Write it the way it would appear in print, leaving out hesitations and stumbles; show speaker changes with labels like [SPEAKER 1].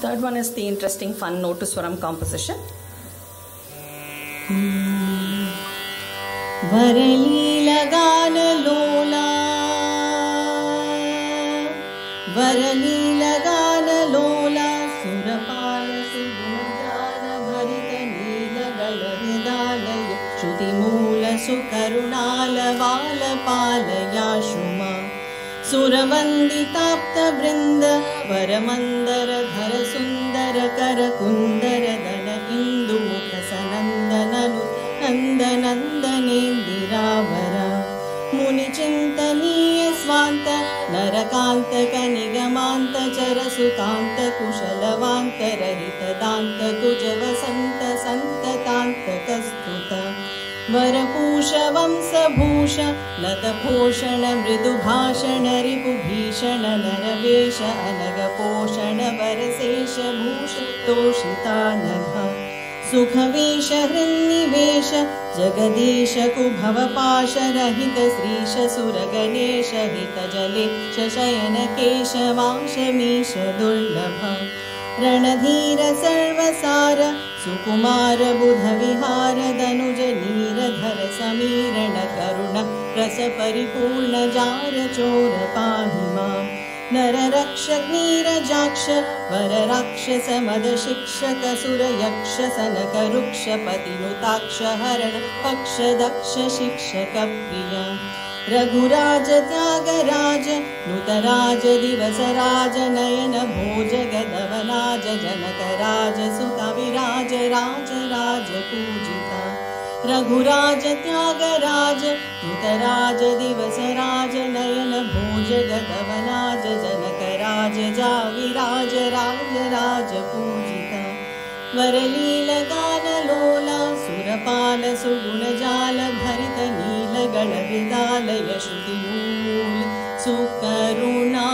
[SPEAKER 1] Third one is the interesting fun note to swaram composition.
[SPEAKER 2] Varalila gana lola, Varalila gana lola, Surapala Sugundana Bharita Nila Galavridalaya, Shruti Moola Sukarunala Vala Palaya Shuma, Suravanditapta Brinda, Varamandara Dhara Sundara Kara Kundara Dana Indu Mukha Sanandananu Nandanandanendiravara Muni Chintaniya Swanta Narakanta Kanigamanta Charasukanta Kushalavanta Rahita Danta Kujavasanta Santatanta Kastuta Varapusha Vamsabhusha Lataposhana Mridubhashana Ripubhishana Naravesha Anagaposhana Varasesha Bhusha Toshita Nagha Sukhavesha Hrinnivesha Jagadesha Kubhavapasha Rahita Srisha Suraganesha Hita Jalesha Shayana Kesha Vashamesha Durlabha Ranadhira Sarvasara Sukumara Buddha Vihara Danuja Neeradhara Samirana Karuna Rasa Paripurna Jara Chora Pahima Nararaksha Nirajaksha Vararaksha Samada Shikshaka Sura Yaksha Sanaka Ruksha Patinutaksha Harana Paksha Daksha Shikshaka Priya Raghuraja Tyagaraja Nutaraja Divasaraja Nayana Bhoja Gadavanaja Janakaraja Sutaviraja Raja Raja Pujita Raghuraja Tyagaraja Nutaraja Divasaraja Nayana Bhoja Gadavanaja Janakaraja Javiraja Raja Raja Pujita Varalila Gana Lola Surapala Sugunajala Bharita Nila Galavridalaya Shruti Mool Sukaruna